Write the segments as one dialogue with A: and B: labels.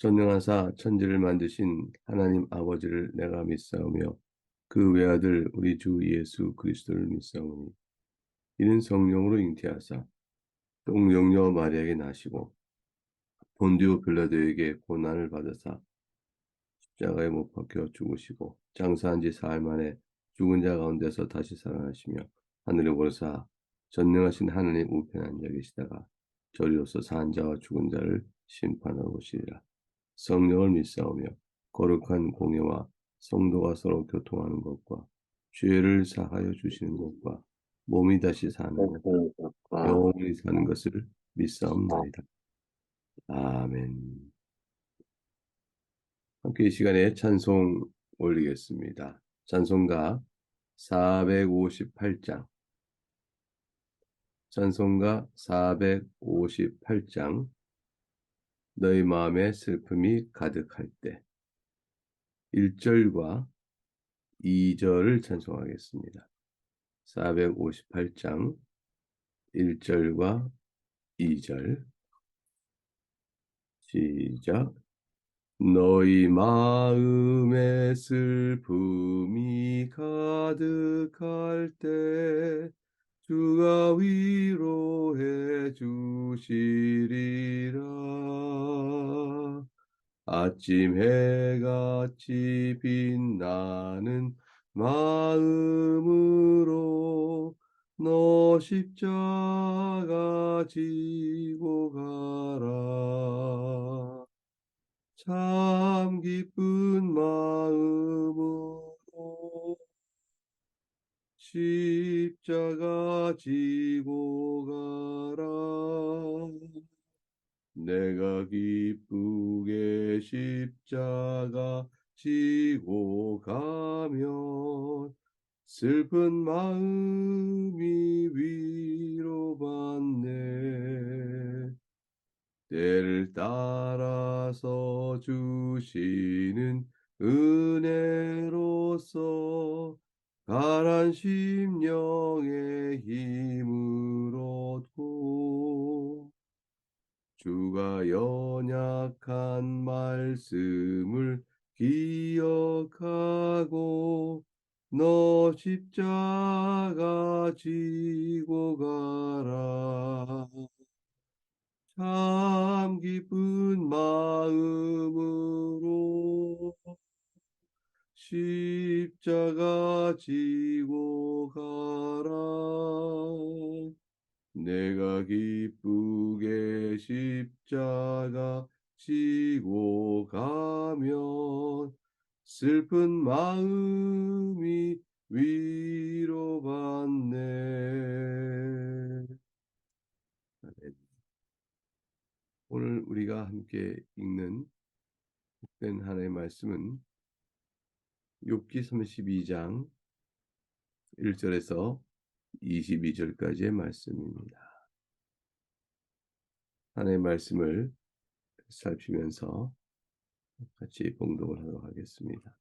A: 전능하사 천지를 만드신 하나님 아버지를 내가 믿사오며 그 외아들 우리 주 예수 그리스도를 믿사오니 이는 성령으로 잉태하사 동정녀 마리아에게 나시고 본디오 빌라도에게 고난을 받으사 십자가에 못 박혀 죽으시고 장사한 지 사흘 만에 죽은 자 가운데서 다시 살아나시며 하늘에 오르사 전능하신 하나님 우편에 앉아 계시다가 저리로서 산 자와 죽은 자를 심판하러 오시리라. 성령을 믿사오며 거룩한 공예와 성도가 서로 교통하는 것과 죄를 사하여 주시는 것과 몸이 다시 사는 것, 영원히 사는 것을 믿사옵나이다. 아멘. 함께 이 시간에 찬송 올리겠습니다. 찬송가 458장, 찬송가 458장, 너희 마음에 슬픔이 가득할 때 1절과 2절을 찬송하겠습니다. 458장 1절과 2절 시작. 너희 마음에 슬픔이 가득할 때 주가 위로해 주시리라. 아침 해같이 빛나는 마음으로 너 십자가 지고 가라. 참 기쁜 마음으로 십자가 지고 가라. 내가 기쁘게 십자가 지고 가면 슬픈 마음이 위로받네. 때를 따라서 주시는 은혜로서 가난 심령의 힘을 얻고 주가 연약한 말씀을 기억하고 너 십자가 지고 가라. 참 기쁜 마음으로 십자가 지고 가라. 내가 기쁘게 십자가 지고 가면 슬픈 마음이 위로받네. 오늘 우리가 함께 읽는 복된 하나님의 말씀은 욥기 32장 1절에서 22절까지의 말씀입니다. 하나님의 말씀을 살피면서 같이 봉독을 하도록 하겠습니다.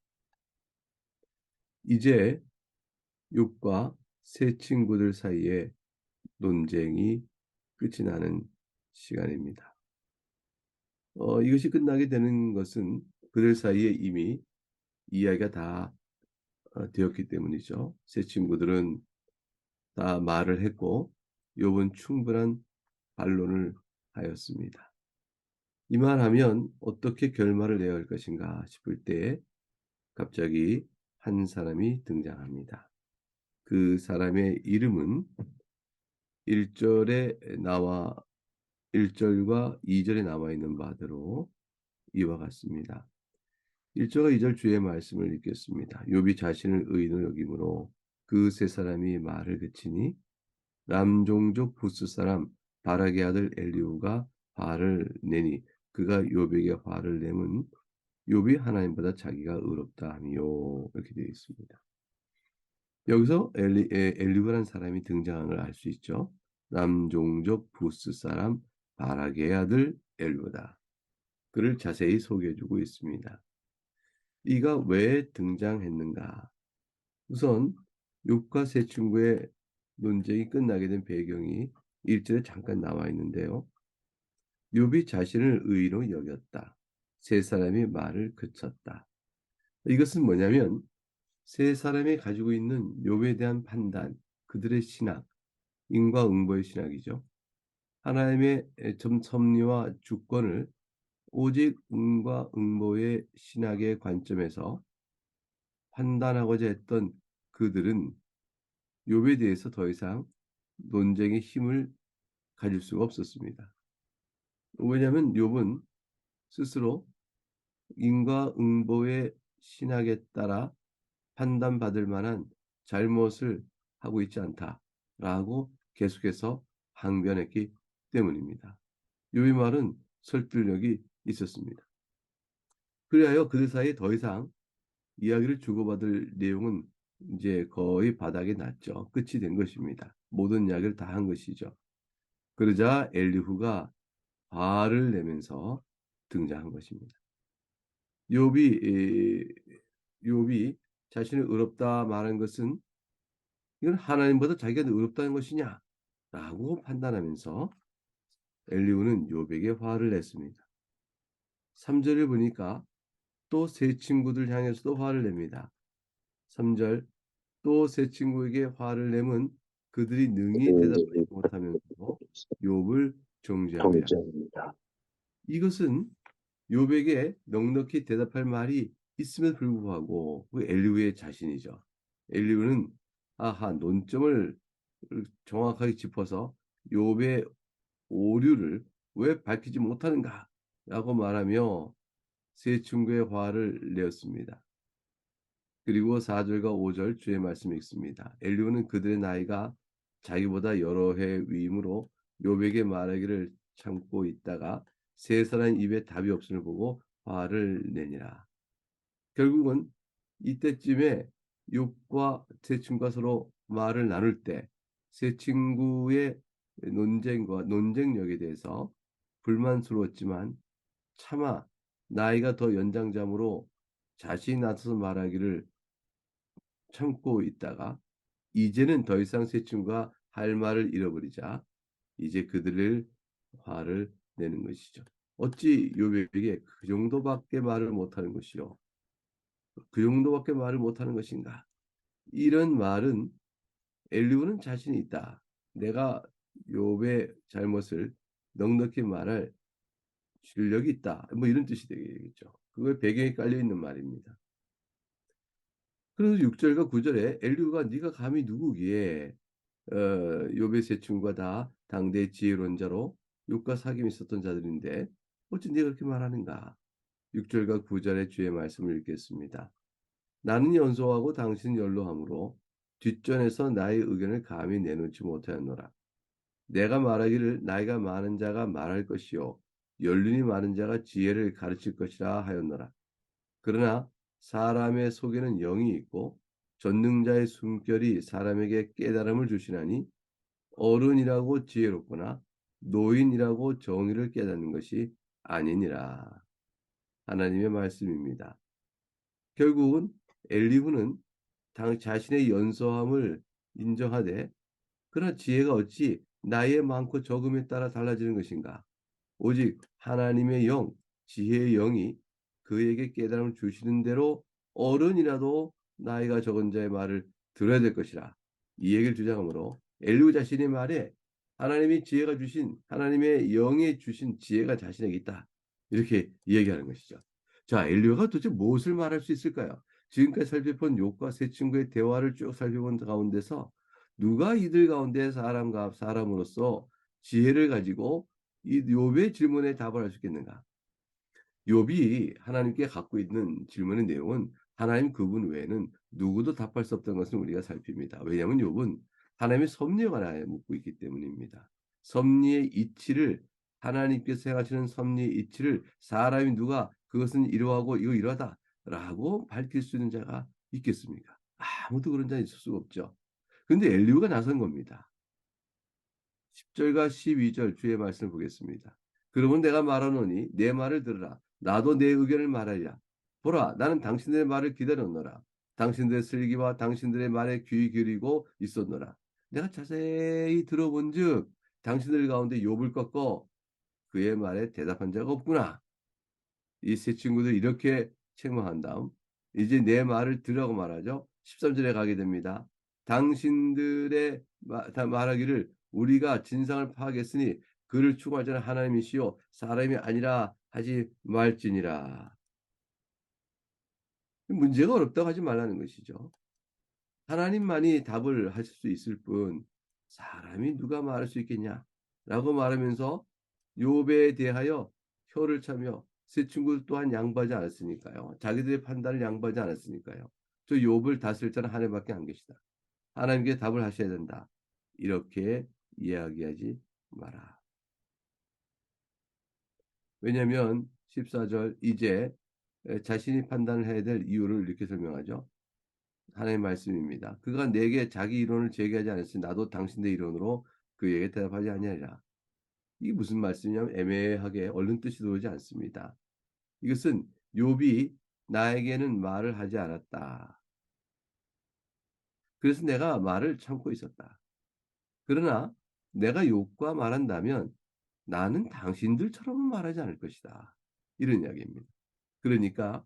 A: 이제 욥과 세 친구들 사이에 논쟁이 끝이 나는 시간입니다. 이것이 끝나게 되는 것은 그들 사이에 이미 이야기가 다 되었기 때문이죠. 세 친구들은 다 말을 했고 욥은 충분한 반론을 하였습니다. 이 말하면 어떻게 결말을 내야 할 것인가 싶을 때 갑자기 한 사람이 등장합니다. 그 사람의 이름은 1절과 2절에 나와 있는 바대로 이와 같습니다. 1절과 2절 주의 말씀을 읽겠습니다. 욥이 자신을 의인으로 여김으로 그 세 사람이 말을 그치니 람종족 부스 사람 바락의 아들 엘리후가 화를 내니 그가 욥에게 화를 내면 욥이 하나님보다 자기가 의롭다 하며 이렇게 되어 있습니다. 여기서 엘리후라는 사람이 등장한 걸 알 수 있죠. 람종족 부스 사람 바락의 아들 엘리후다. 그를 자세히 소개해주고 있습니다. 이가 왜 등장했는가? 우선 욥과 세 친구의 논쟁이 끝나게 된 배경이 1절에 잠깐 나와 있는데요. 욥이 자신을 의인으로 여겼다. 세 사람이 말을 그쳤다. 이것은 뭐냐면 세 사람이 가지고 있는 욥에 대한 판단, 그들의 신학, 인과응보의 신학이죠. 하나님의 점 섭리와 주권을 오직 인과응보의 신학의 관점에서 판단하고자 했던 그들은 욥에 대해서 더 이상 논쟁의 힘을 가질 수가 없었습니다. 왜냐하면 욥은 스스로 인과응보의 신학에 따라 판단받을 만한 잘못을 하고 있지 않다라고 계속해서 항변했기 때문입니다. 욥의 말은 설득력이 있었습니다. 그리하여 그들 사이에 더 이상 이야기를 주고받을 내용은 이제 거의 바닥에 났죠. 끝이 된 것입니다. 모든 이야기를 다 한 것이죠. 그러자 엘리후가 화를 내면서 등장한 것입니다. 욥이 욥이 자신을 의롭다 말한 것은 이건 하나님보다 자기가 의롭다는 것이냐? 라고 판단하면서 엘리후는 욥에게 화를 냈습니다. 3절을 보니까 또 세 친구들 향해서도 화를 냅니다. 3절 또 세 친구에게 화를 내면 그들이 능히 대답하지 못하면서 욥을 정죄함이라. 이것은 욥에게 넉넉히 대답할 말이 있음에도 불구하고 그 엘리후의 자신이죠. 엘리후는 논점을 정확하게 짚어서 욥의 오류를 왜 밝히지 못하는가라고 말하며 세 친구의 화를 내었습니다. 그리고 4절과 5절 주의 말씀이 있습니다. 엘리후는 그들의 나이가 자기보다 여러 해 위임으로 욥에게 말하기를 참고 있다가 세 사람 입에 답이 없음을 보고 화를 내니라. 결국은 이때쯤에 욥과 세 친구가 서로 말을 나눌 때 세 친구의 논쟁력에 대해서 불만스러웠지만 차마 나이가 더 연장자므로 자신이 나서서 말하기를 참고 있다가 이제는 더 이상 세 친구가 할 말을 잃어버리자 이제 그들을 화를 내는 것이죠. 어찌 욥에게 그 정도밖에 말을 못하는 것이요? 그 정도밖에 말을 못하는 것인가? 이런 말은 엘리후는 자신이 있다. 내가 욥의 잘못을 넉넉히 말할 실력이 있다. 뭐 이런 뜻이 되겠죠. 그거에 배경에 깔려 있는 말입니다. 그래서 6절과 9절에 엘리후가 네가 감히 누구기에 욥의 세 친구가 다 당대 지혜론자로 욥과 사귐이 있었던 자들인데 어찌 네가 그렇게 말하는가? 6절과 9절의 주의 말씀을 읽겠습니다. 나는 연소하고 당신은 연로함으로 뒷전에서 나의 의견을 감히 내놓지 못하였노라. 내가 말하기를 나이가 많은 자가 말할 것이요 연륜이 많은 자가 지혜를 가르칠 것이라 하였노라. 그러나 사람의 속에는 영이 있고 전능자의 숨결이 사람에게 깨달음을 주시나니 어른이라고 지혜롭거나 노인이라고 정의를 깨닫는 것이 아니니라. 하나님의 말씀입니다. 결국은 엘리후는 자신의 연소함을 인정하되 그러나 지혜가 어찌 나이에 많고 적음에 따라 달라지는 것인가? 오직 하나님의 영, 지혜의 영이 그에게 깨달음을 주시는 대로 어른이라도 나이가 적은 자의 말을 들어야 될 것이라. 이 얘기를 주장하므로 엘리후 자신의 말에 하나님이 지혜가 주신 하나님의 영에 주신 지혜가 자신에게 있다. 이렇게 이야기하는 것이죠. 자, 엘리후가 도대체 무엇을 말할 수 있을까요? 지금까지 살펴본 욥과 세 친구의 대화를 쭉 살펴본 가운데서 누가 이들 가운데 사람과 사람으로서 지혜를 가지고 이 욥의 질문에 답을 할 수 있겠는가? 욥이 하나님께 갖고 있는 질문의 내용은 하나님 그분 외에는 누구도 답할 수 없다는 것을 우리가 살핍니다. 왜냐하면 욥은 하나님의 섭리에 관하여 묻고 있기 때문입니다. 섭리의 이치를 하나님께서 행하시는 섭리의 이치를 사람이 누가 그것은 이러하고 이거 이러하다라고 밝힐 수 있는 자가 있겠습니까? 아무도 그런 자 있을 수가 없죠. 근데 엘리후가 나선 겁니다. 10절과 12절 주의 말씀을 보겠습니다. 그러면 내가 말하노니 내 말을 들으라. 나도 내 의견을 말하리라. 보라, 나는 당신들의 말을 기다렸노라. 당신들의 슬기와 당신들의 말에 귀 기울이고 있었노라. 내가 자세히 들어본즉 당신들 가운데 욥을 꺾어 그의 말에 대답한 자가 없구나. 이 세 친구들이 이렇게 책망한 다음 이제 내 말을 들으라고 말하죠. 13절에 가게 됩니다. 당신들의 말하기를 우리가 진상을 파악했으니 그를 추구할 자는 하나님이시요 사람이 아니라 하지 말지니라. 문제가 어렵다고 하지 말라는 것이죠. 하나님만이 답을 하실 수 있을 뿐 사람이 누가 말할 수 있겠냐? 라고 말하면서 욥에 대하여 혀를 차며 세 친구 또한 양보하지 않았으니까요. 자기들의 판단을 양보하지 않았으니까요. 저 욥을 다스릴 자는 하나님밖에 안 계시다. 하나님께 답을 하셔야 된다. 이렇게 이야기하지 마라. 왜냐하면 14절 이제 자신이 판단을 해야 될 이유를 이렇게 설명하죠. 하나님의 말씀입니다. 그가 내게 자기 이론을 제기하지 않았으니 나도 당신의 이론으로 그에게 대답하지 아니하리라. 이게 무슨 말씀이냐면 애매하게 얼른 뜻이 들어오지 않습니다. 이것은 욥이 나에게는 말을 하지 않았다. 그래서 내가 말을 참고 있었다. 그러나 내가 욥과 말한다면 나는 당신들처럼은 말하지 않을 것이다. 이런 이야기입니다. 그러니까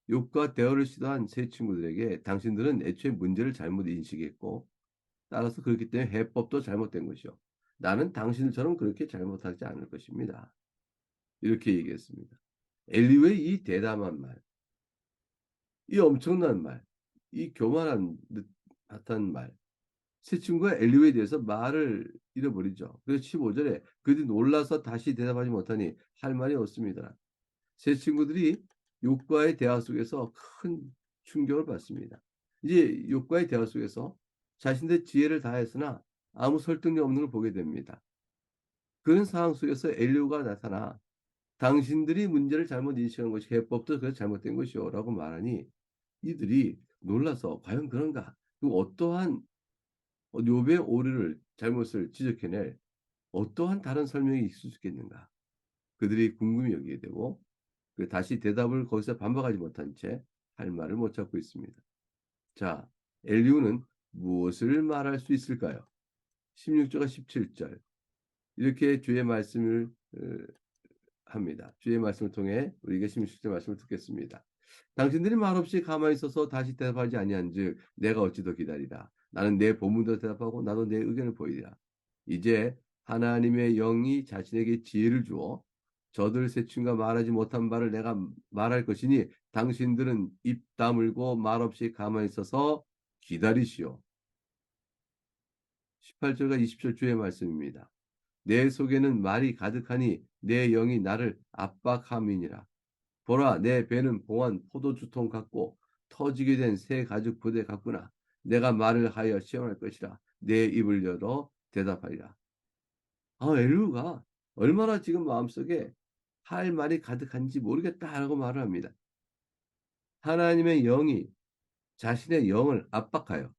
A: 욥과 대화를 시도한 세 친구들에게 당신들은 애초에 문제를 잘못 인식했고 따라서 그렇기 때문에 해법도 잘못된 것이요. 나는 당신들처럼 그렇게 잘못하지 않을 것입니다. 이렇게 얘기했습니다. 엘리후의 이 대담한 말, 이 엄청난 말, 이 교만한 듯한 말, 세 친구가 엘리후에 대해서 말을 잃어버리죠. 그래서 15절에 그들이 놀라서 다시 대답하지 못하니 할 말이 없습니다. 세 친구들이 욥과의 대화 속에서 큰 충격을 받습니다. 이제 욥과의 대화 속에서 자신의 지혜를 다했으나 아무 설득력 없는 걸 보게 됩니다. 그런 상황 속에서 엘리후가 나타나 당신들이 문제를 잘못 인식한 것이 해법도 그래서 잘못된 것이요 라고 말하니 이들이 놀라서 과연 그런가? 그 어떠한 욥의 오류를 잘못을 지적해낼 어떠한 다른 설명이 있을 수 있겠는가? 그들이 궁금히 여기게 되고 다시 대답을 거기서 반박하지 못한 채 할 말을 못 찾고 있습니다. 자, 엘리후는 무엇을 말할 수 있을까요? 16절과 17절 이렇게 주의 말씀을 합니다. 주의 말씀을 통해 우리가 16절 말씀을 듣겠습니다. 당신들이 말없이 가만히 있어서 다시 대답하지 아니한즉 내가 어찌 더 기다리라. 나는 내 본문대로 대답하고 나도 내 의견을 보이리라. 이제 하나님의 영이 자신에게 지혜를 주어 저들 세 친구가 말하지 못한 바를 내가 말할 것이니 당신들은 입 다물고 말없이 가만히 있어서 기다리시오. 18절과 20절 주의 말씀입니다. 내 속에는 말이 가득하니 내 영이 나를 압박함이니라. 보라, 내 배는 봉한 포도주통 같고 터지게 된 새 가죽 부대 같구나. 내가 말을 하여 시험할 것이라. 내 입을 열어 대답하리라. 엘루가 얼마나 지금 마음속에 할 말이 가득한지 모르겠다라고 말을 합니다. 하나님의 영이 자신의 영을 압박하여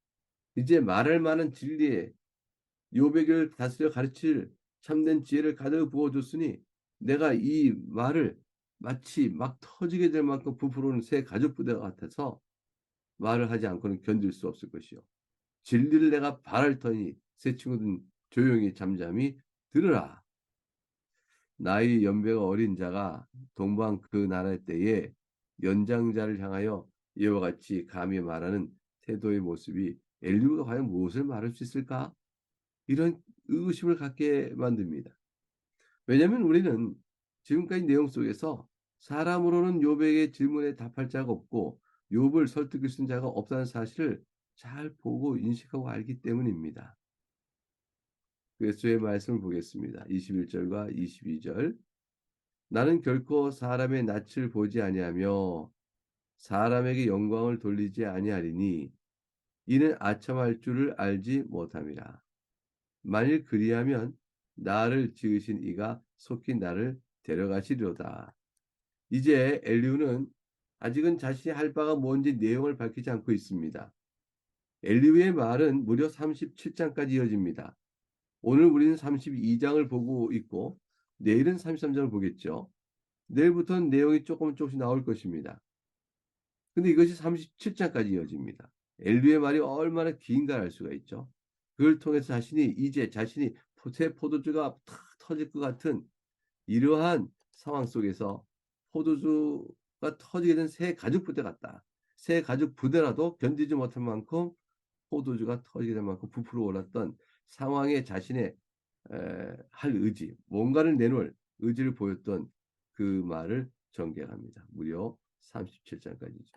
A: 이제 말할 만한 진리에 요백을 다스려 가르칠 참된 지혜를 가득 부어줬으니 내가 이 말을 마치 막 터지게 될 만큼 부풀어오는 새 가죽 부대 같아서 말을 하지 않고는 견딜 수 없을 것이요. 진리를 내가 바랄 터니 새 친구들은 조용히 잠잠히 들으라. 나이 연배가 어린 자가 동방 그 나라의 때에 연장자를 향하여 이와 같이 감히 말하는 태도의 모습이 엘리후가 과연 무엇을 말할 수 있을까? 이런 의구심을 갖게 만듭니다. 왜냐하면 우리는 지금까지 내용 속에서 사람으로는 욥에게 질문에 답할 자가 없고 욥을 설득할 수 있는 자가 없다는 사실을 잘 보고 인식하고 알기 때문입니다. 그래서 주의 말씀을 보겠습니다. 21절과 22절 나는 결코 사람의 낯을 보지 아니하며 사람에게 영광을 돌리지 아니하리니 이는 아첨할 줄을 알지 못함이라. 만일 그리하면 나를 지으신 이가 속히 나를 데려가시리로다. 이제 엘리후는 아직은 자신이 할 바가 뭔지 내용을 밝히지 않고 있습니다. 엘리후의 말은 무려 37장까지 이어집니다. 오늘 우리는 32장을 보고 있고 내일은 33장을 보겠죠. 내일부터는 내용이 조금씩 나올 것입니다. 근데 이것이 37장까지 이어집니다. 엘리후의 말이 얼마나 긴가 알 수가 있죠. 그걸 통해서 자신이 새 포도주가 탁 터질 것 같은 이러한 상황 속에서 포도주가 터지게 된 새 가죽 부대 같다. 새 가죽 부대라도 견디지 못할 만큼 포도주가 터지게 될 만큼 부풀어 올랐던 상황에 자신의 할 의지, 뭔가를 내놓을 의지를 보였던 그 말을 전개합니다. 무려 37장까지죠.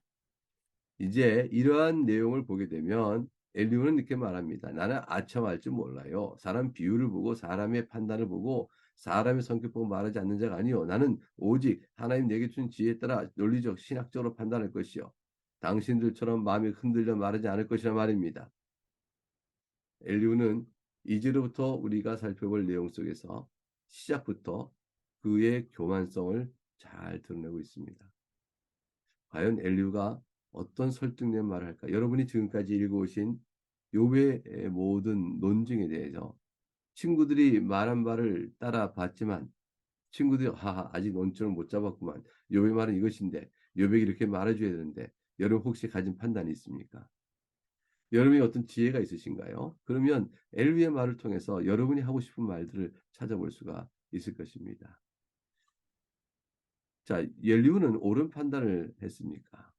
A: 이제 이러한 내용을 보게 되면 엘리후는 이렇게 말합니다. 나는 아첨할 줄 몰라요. 사람 비유를 보고 사람의 판단을 보고 사람의 성격 보고 말하지 않는 자가 아니요. 나는 오직 하나님 내게 준 지혜에 따라 논리적 신학적으로 판단할 것이요. 당신들처럼 마음이 흔들려 말하지 않을 것이라 말입니다. 엘리후는 이제로부터 우리가 살펴볼 내용 속에서 시작부터 그의 교만성을 잘 드러내고 있습니다. 과연 엘리후가 어떤 설득된 말을 할까? 여러분이 지금까지 읽어오신 욥의 모든 논증에 대해서 친구들이 말한 말을 따라 봤지만 친구들이 아직 논점을 못 잡았구만. 욥의 말은 이것인데 욥에게 이렇게 말해줘야 되는데 여러분 혹시 가진 판단이 있습니까? 여러분이 어떤 지혜가 있으신가요? 그러면 엘리후의 말을 통해서 여러분이 하고 싶은 말들을 찾아볼 수가 있을 것입니다. 자, 엘리후는 옳은 판단을 했습니까?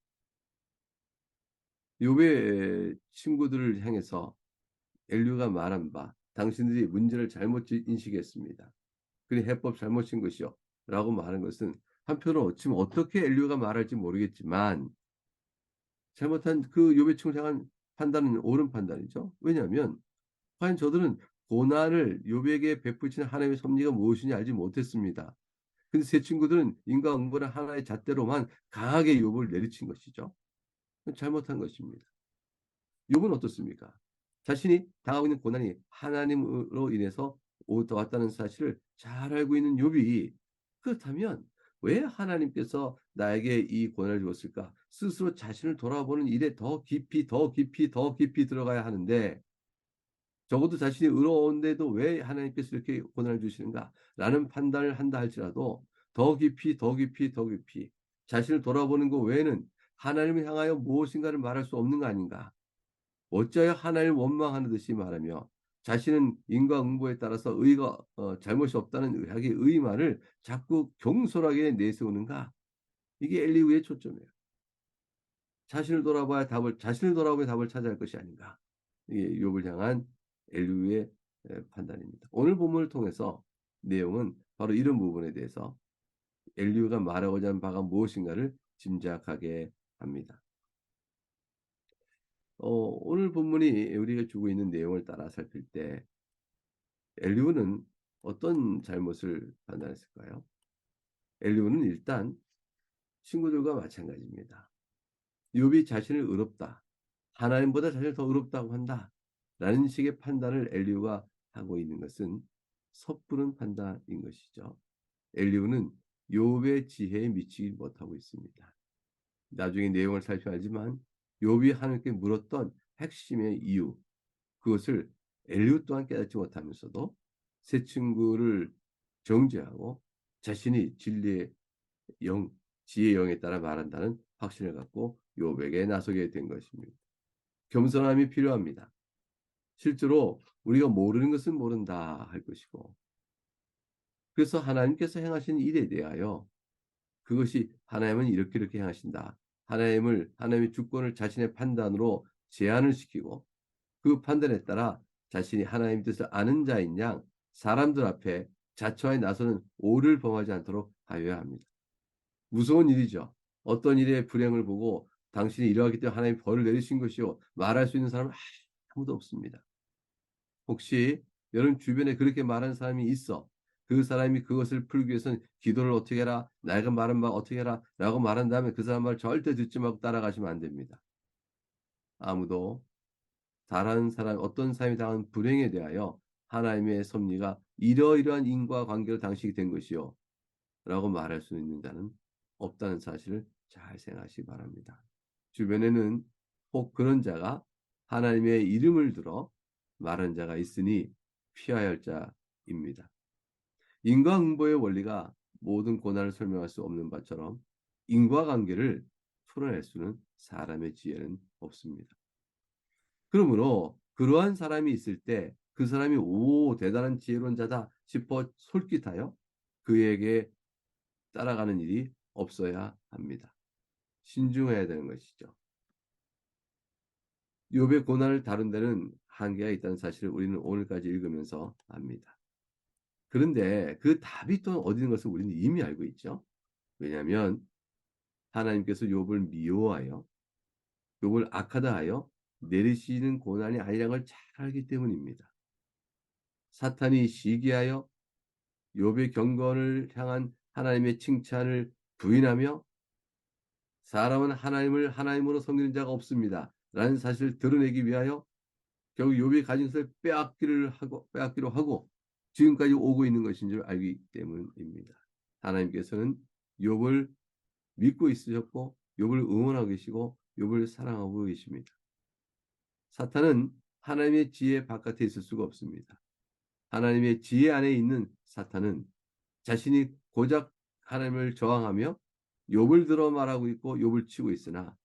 A: 욥의 친구들을 향해서 엘리후가 말한 바 당신들이 문제를 잘못 인식했습니다. 그리 해법 잘못인 것이요 라고 말한 것은 한편으로 지금 어떻게 엘리후가 말할지 모르겠지만 잘못한 그 욥의 친구를 향한 판단은 옳은 판단이죠. 왜냐하면 과연 저들은 고난을 욥에게 베푸시는 하나님의 섭리가 무엇인지 알지 못했습니다. 근데 세 친구들은 인과응보는 하나의 잣대로만 강하게 욥을 내리친 것이죠. 잘못한 것입니다. 욥은 어떻습니까? 자신이 당하고 있는 고난이 하나님으로 인해서 왔다는 사실을 잘 알고 있는 욥이 그렇다면 왜 하나님께서 나에게 이 고난을 주었을까? 스스로 자신을 돌아보는 일에 더 깊이 더 깊이 더 깊이 들어가야 하는데 적어도 자신이 의로운데도 왜 하나님께서 이렇게 고난을 주시는가? 라는 판단을 한다 할지라도 더 깊이 더 깊이 더 깊이 자신을 돌아보는 것 외에는 하나님을 향하여 무엇인가를 말할 수 없는 거 아닌가? 어찌하여 하나님을 원망하는 듯이 말하며 자신은 인과응보에 따라서 의가 잘못이 없다는 의학의 의만을 자꾸 경솔하게 내세우는가? 이게 엘리후의 초점이에요. 자신을 돌아봐야 답을 찾아야 할 것이 아닌가? 이게 욥을 향한 엘리후의 판단입니다. 오늘 본문을 통해서 내용은 바로 이런 부분에 대해서 엘리후가 말하고자 하는 바가 무엇인가를 짐작하게 합니다. 오늘 본문이 우리가 주고 있는 내용을 따라 살필 때 엘리후는 어떤 잘못을 판단했을까요? 엘리후는 일단 친구들과 마찬가지입니다. 욥이 자신을 의롭다. 하나님보다 자신을 더 의롭다고 한다. 라는 식의 판단을 엘리후가 하고 있는 것은 섣부른 판단인 것이죠. 엘리후는 욥의 지혜에 미치지 못하고 있습니다. 나중에 내용을 살펴야지만 욥이 하나님께 물었던 핵심의 이유 그것을 엘리후 또한 깨닫지 못하면서도 새 친구를 정죄하고 자신이 진리의 영, 지혜의 영에 따라 말한다는 확신을 갖고 욥에게 나서게 된 것입니다. 겸손함이 필요합니다. 실제로 우리가 모르는 것은 모른다 할 것이고 그래서 하나님께서 행하신 일에 대하여 그것이 하나님은 이렇게 행하신다. 하나님의 주권을 자신의 판단으로 제한을 시키고 그 판단에 따라 자신이 하나님 뜻을 아는 자인 양 사람들 앞에 자처하에 나서는 오를 범하지 않도록 하여야 합니다. 무서운 일이죠. 어떤 일의 불행을 보고 당신이 이러하기 때문에 하나님이 벌을 내리신 것이요 말할 수 있는 사람은 아무도 없습니다. 혹시 여러분 주변에 그렇게 말하는 사람이 있어. 그 사람이 그것을 풀기 위해서는 기도를 어떻게 해라, 내가 말한 바 어떻게 해라 라고 말한 다음에 그 사람 말 절대 듣지 말고 따라가시면 안 됩니다. 아무도 다른 사람, 어떤 사람이 당한 불행에 대하여 하나님의 섭리가 이러이러한 인과관계로 당신이 된 것이요 라고 말할 수 있는 자는 없다는 사실을 잘 생각하시기 바랍니다. 주변에는 혹 그런 자가 하나님의 이름을 들어 말한 자가 있으니 피하여야 할 자입니다. 인과응보의 원리가 모든 고난을 설명할 수 없는 바처럼 인과관계를 풀어낼 수는 사람의 지혜는 없습니다. 그러므로 그러한 사람이 있을 때 그 사람이 대단한 지혜로운 자다 싶어 솔깃하여 그에게 따라가는 일이 없어야 합니다. 신중해야 되는 것이죠. 욥의 고난을 다룬 데는 한계가 있다는 사실을 우리는 오늘까지 읽으면서 압니다. 그런데 그 답이 또 어디 있는 것을 우리는 이미 알고 있죠. 왜냐하면 하나님께서 욥을 미워하여 욥을 악하다 하여 내리시는 고난이 아니라는 걸 잘 알기 때문입니다. 사탄이 시기하여 욥의 경건을 향한 하나님의 칭찬을 부인하며 사람은 하나님을 하나님으로 섬기는 자가 없습니다. 라는 사실을 드러내기 위하여 결국 욥이 가진 것을 빼앗기로 하고 지금까지 오고 있는 것인 줄 알기 때문입니다. 하나님께서는 욥을 믿고 있으셨고 욥을 응원하고 계시고 욥을 사랑하고 계십니다. 사탄은 하나님의 지혜 바깥에 있을 수가 없습니다. 하나님의 지혜 안에 있는 사탄은 자신이 고작 하나님을 저항하며 욥을 들어 말하고 있고 욥을 치고 있으나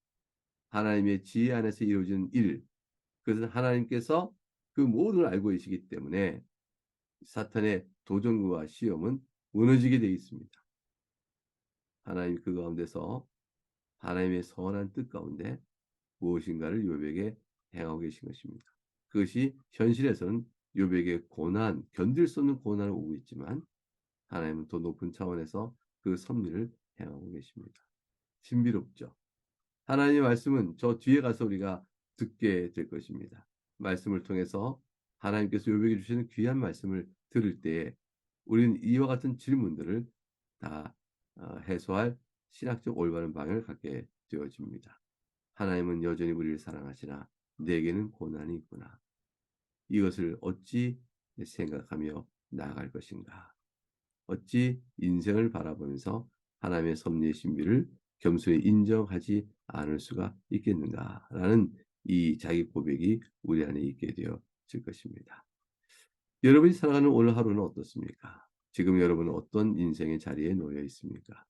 A: 하나님의 지혜 안에서 이루어지는 일, 그것은 하나님께서 그 모든 걸 알고 계시기 때문에 사탄의 도전과 시험은 무너지게 되어 있습니다. 하나님 그 가운데서 하나님의 선한 뜻 가운데 무엇인가를 욥에게 행하고 계신 것입니다. 그것이 현실에서는 욥에게 고난, 견딜 수 없는 고난을 오고 있지만 하나님은 더 높은 차원에서 그 섭리를 행하고 계십니다. 신비롭죠. 하나님의 말씀은 저 뒤에 가서 우리가 듣게 될 것입니다. 말씀을 통해서 하나님께서 욥에게 주시는 귀한 말씀을 들을 때에 우리는 이와 같은 질문들을 다 해소할 신학적 올바른 방향을 갖게 되어집니다. 하나님은 여전히 우리를 사랑하시나 내게는 고난이 있구나. 이것을 어찌 생각하며 나아갈 것인가. 어찌 인생을 바라보면서 하나님의 섭리의 신비를 겸손히 인정하지 않을 수가 있겠는가라는 이 자기 고백이 우리 안에 있게 되어질 것입니다. 여러분이 살아가는 오늘 하루는 어떻습니까? 지금 여러분은 어떤 인생의 자리에 놓여 있습니까?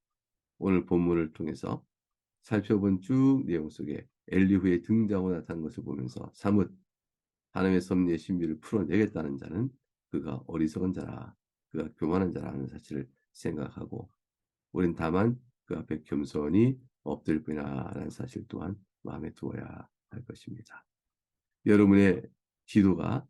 A: 오늘 본문을 통해서 살펴본 쭉 내용 속에 엘리후의 등장으로 나타난 것을 보면서 사뭇 하나님의 섭리의 신비를 풀어내겠다는 자는 그가 어리석은 자라, 그가 교만한 자라는 사실을 생각하고 우린 다만 그 앞에 겸손히 엎드릴 뿐이라는 사실 또한 마음에 두어야 할 것입니다. 여러분의 기도가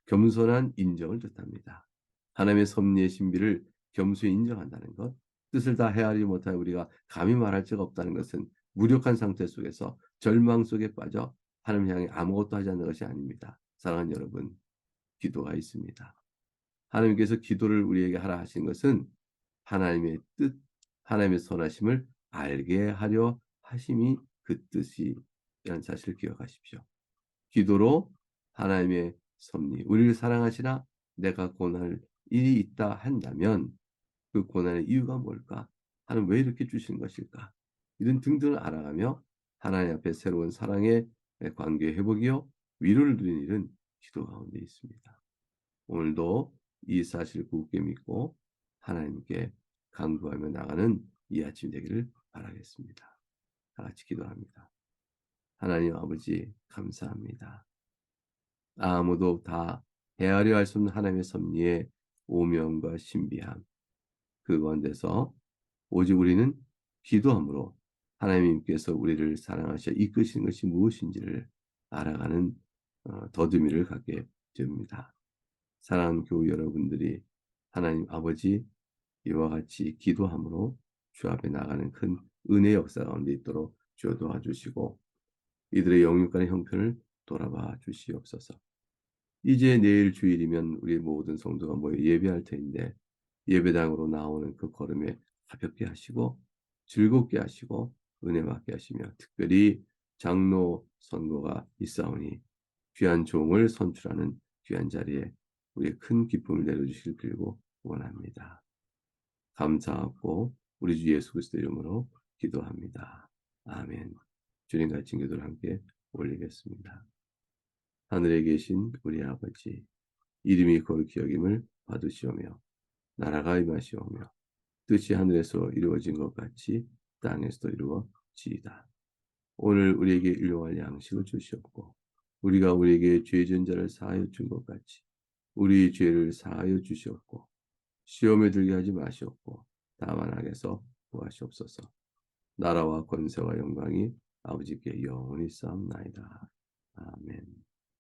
A: 겸손한 인정을 뜻합니다. 하나님의 섭리의 신비를 겸손히 인정한다는 것, 뜻을 다 헤아리지 못하여 우리가 감히 말할 수가 없다는 것은 무력한 상태 속에서 절망 속에 빠져 하나님 향해 아무것도 하지 않는 것이 아닙니다. 사랑하는 여러분, 기도가 있습니다. 하나님께서 기도를 우리에게 하라 하신 것은 하나님의 뜻, 하나님의 선하심을 알게 하려 하심이 그 뜻이라는 사실을 기억하십시오. 기도로 하나님의 섭리, 우리를 사랑하시나 내가 고난할 일이 있다 한다면 그 고난의 이유가 뭘까? 하나님 왜 이렇게 주신 것일까? 이런 등등을 알아가며 하나님 앞에 새로운 사랑의 관계 회복이요 위로를 누리는 일은 기도 가운데 있습니다. 오늘도 이 사실을 굳게 믿고 하나님께 간구하며 나가는 이 아침 되기를 바라겠습니다. 다 같이 기도합니다. 하나님 아버지 감사합니다. 아무도 다 헤아려 할 수 없는 하나님의 섭리의 오명과 신비함 그 가운데서 오직 우리는 기도함으로 하나님께서 우리를 사랑하셔 이끄시는 것이 무엇인지를 알아가는 더듬이를 갖게 됩니다. 사랑하는 교우 여러분들이 하나님 아버지 이와 같이 기도함으로 주 앞에 나가는 큰 은혜의 역사 가운데 있도록 주여 도와주시고 이들의 영육간의 형편을 돌아봐 주시옵소서. 이제 내일 주일이면 우리 모든 성도가 모여 예배할 텐데 예배당으로 나오는 그 걸음에 가볍게 하시고 즐겁게 하시고 은혜 받게 하시며 특별히 장로 선거가 있사오니 귀한 종을 선출하는 귀한 자리에 우리의 큰 기쁨을 내려주시길 빌고 원합니다. 감사하고 우리 주 예수 그리스도 이름으로 기도합니다. 아멘. 주님과 같이 기도를 함께 올리겠습니다. 하늘에 계신 우리 아버지 이름이 거룩히 여김을 받으시오며 나라가 임하시오며 뜻이 하늘에서 이루어진 것 같이 땅에서도 이루어지이다. 오늘 우리에게 일용할 양식을 주시옵고 우리가 우리에게 죄 지은 자를 사하여 준 것 같이 우리 죄를 사하여 주시옵고 시험에 들게 하지 마시옵고 다만 악에서 구하시옵소서. 나라와 권세와 영광이 아버지께 영원히 쌓옵나이다. 아멘.